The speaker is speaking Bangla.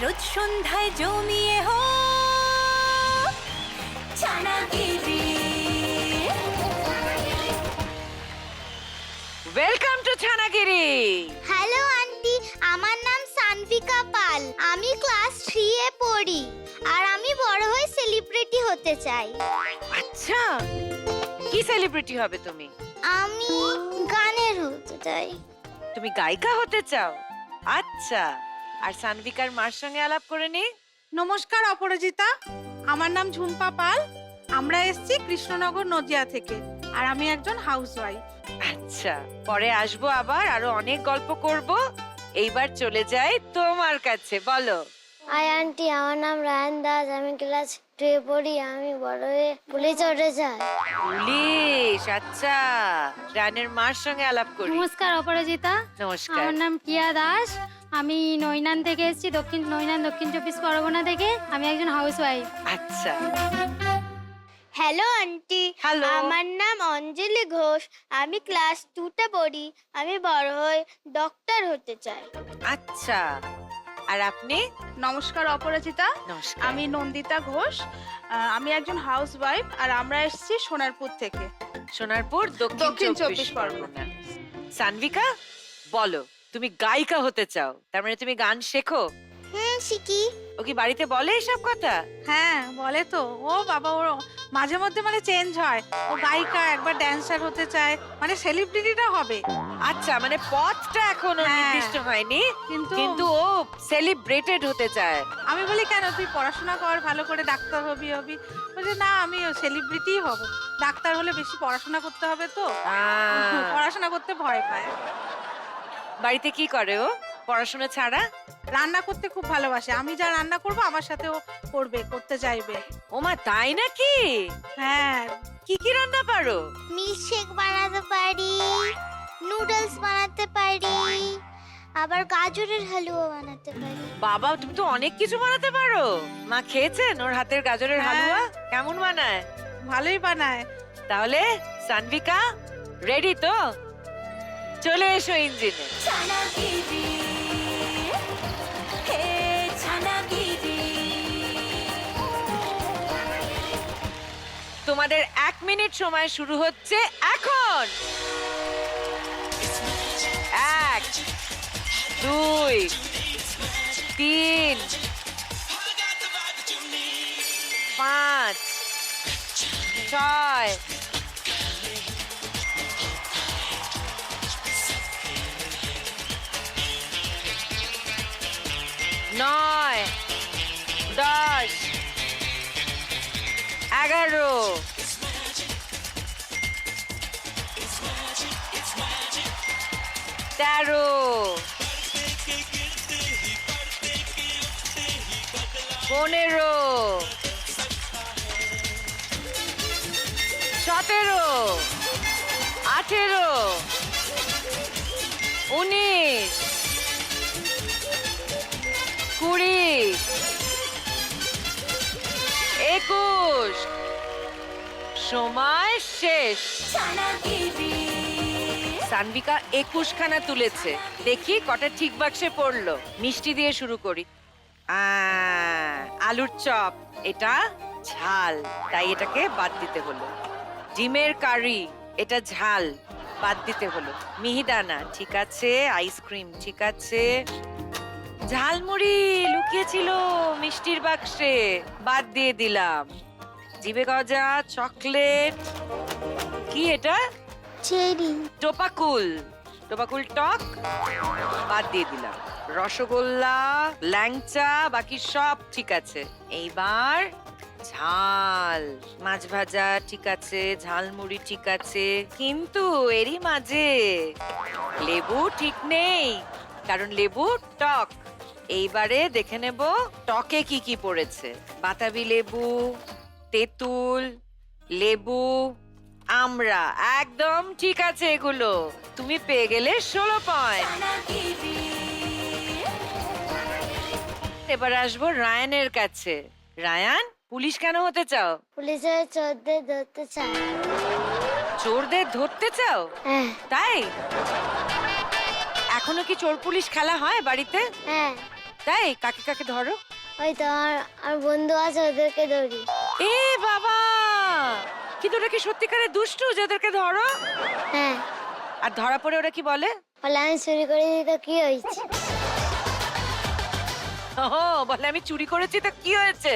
রোজ সন্ধ্যায় জমিয়ে হো ছানাগিরি। ওয়েলকাম টু ছানাগিরি। হ্যালো আন্টি, আমার নাম সানভিকা পাল। আমি ক্লাস 3 এ পড়ি আর আমি বড় হয়ে সেলিব্রিটি হতে চাই। আচ্ছা, কি সেলিব্রিটি হবে তুমি? আমি গানের হতে চাই। তুমি গায়িকা হতে চাও? আচ্ছা, আর সানভিকার মার সঙ্গে আলাপ করে নি। নমস্কার অপরাজিতা, আমার নাম ঝুম্পা পাল। আমরা এসেছি কৃষ্ণনগর নদিয়া থেকে আর আমি একজন হাউসওয়াইফ। আচ্ছা, পরে আসবো আবার, আরো অনেক গল্প করব। এইবার চলে যাই তোমার কাছে, বলো। হাই আন্টি, আমার নাম রায়ান দাস। আমি ক্লাস 2 এ পড়ি। আমি বড় হয়ে পুলিশ হতে চাই। পুলিশ? আচ্ছা, রানের মার সঙ্গে আলাপ করি। নমস্কার অপরাজিতা, নমস্কার। আমার নাম প্রিয়া দাস। আমি নৈনান থেকে এসেছি, দক্ষিণ 24 পরগনা থেকে। আমি একজন হাউসওয়াইফ। আচ্ছা, হ্যালো আন্টি, হ্যালো। আমার নাম অঞ্জলি ঘোষ। আমি ক্লাস 2 তে পড়ি। আমি বড় হয়ে ডক্টর হতে চাই। আচ্ছা, আর আপনি? নমস্কার অপরাজিতা, নমস্কার। আমি নন্দিতা ঘোষ। আমি একজন হাউসওয়াইফ আর আমরা এসেছি সোনারপুর থেকে। সোনারপুর, দক্ষিণ 24 24 পরগনা। সানভিকা, বলো, তুমি গায়িকা হতে চাও, তার মানে তুমি গান শেখো? শিখি। ও কি বাড়িতে বলে এসব কথা? হ্যাঁ বলে তো। ও বাবা, ওর মাঝে মধ্যে মানে চেঞ্জ হয়। ও গায়িকা, একবার ড্যান্সার হতে চায়, মানে সেলিব্রিটিটা হবে। আচ্ছা, মানে পথটা এখনো হ্যাঁ। নির্দিষ্ট হয়নি, কিন্তু কিন্তু ও সেলিব্রেটেড হতে চায়। আমি বলি কেন, তুই পড়াশোনা কর, ভালো করে ডাক্তার হবি। বলছে না, আমি সেলিব্রিটি হব। ডাক্তার হলে বেশি পড়াশোনা করতে হবে তো, পড়াশোনা করতে ভয় পায়। বাড়িতে কি করে ও পড়াশোনা ছাড়া? রান্না করতে খুব ভালোবাসে। আমি যা রান্না করব আমার সাথে ও করতে চাইবে। ওমা, তাই নাকি? হ্যাঁ। কি কি রান্না পারো? মিল্কশেক বানাতে পারি, নুডলস বানাতে পারি, আবার গাজরের হালুয়া বানাতে পারি। বাবা, তুমি তো অনেক কিছু বানাতে পারো। মা খেয়েছেন ওর হাতের গাজরের হ্যাঁ। হালুয়া? কেমন বানায়? ভালোই বানায়। তাহলে সানভিকা রেডি তো? চলে এসো ইঞ্জিনে। ছানাগিরি হে ছানাগিরি। তোমাদের 1 মিনিট সময় শুরু হচ্ছে এখন। 1 2 3 5 6 9 10 11 13 15 17 18 19 20 21। সময় শেষ। ছানাগিরি সানভিকা 21 খানা তুলেছে। দেখি কটা ঠিক বাক্সে পড়লো। মিষ্টি দিয়ে শুরু করি। আলুর চপ, এটা ঝাল, তাই এটাকে বাদ দিতে হলো। ডিমের কারি, এটা ঝাল, বাদ দিতে হলো। মিহিদানা, ঠিক আছে। আইসক্রিম, ঠিক আছে। ঝালমুড়ি লুকিয়েছিল মিষ্টির বাক্সে, বাদ দিয়ে দিলাম। জিভে গজা, চকলেট, কি এটা? চেরি। টোপাকুল, টোপাকুল টক, বাদ দিয়ে দিলাম। রসগোল্লা, ল্যাংচা, বাকি সব ঠিক আছে। এইবার ঝাল, মাছ ভাজা ঠিক আছে, ঝালমুড়ি ঠিক আছে, কিন্তু এরই মাঝে লেবু ঠিক নেই, কারণ লেবু টক। এইবারে দেখে নেব টকে কি কি পড়েছে। বাতাবি লেবু, তেঁতুল, লেবু, আমরা, একদম ঠিক আছে এগুলো। তুমি পেয়ে গেলে 16 পয়েন্ট। ছানাগিরি এবার আসবো রায়ানের কাছে। রায়ান, পুলিশ কেন হতে চাও? পুলিশের চোরদের ধরতে চাই। চোরদের ধরতে চাও? হ্যাঁ। তাই? এখনো কি চোর পুলিশ খেলা হয় বাড়িতে? হ্যাঁ। তাই কাকে কাকে ধরো? ওই তো আর বন্ধু আছে ওদেরকে ধরি। এ বাবা, কিন্তু ওরা কি সত্যিকারের দুষ্টু যে ওদেরকে ধরো? হ্যাঁ, আর ধরা পড়ে ওরা কি বলে? বলে আমি চুরি করে তো কি হয়েছে? ও বলে আমি চুরি করেছি তো কি হয়েছে?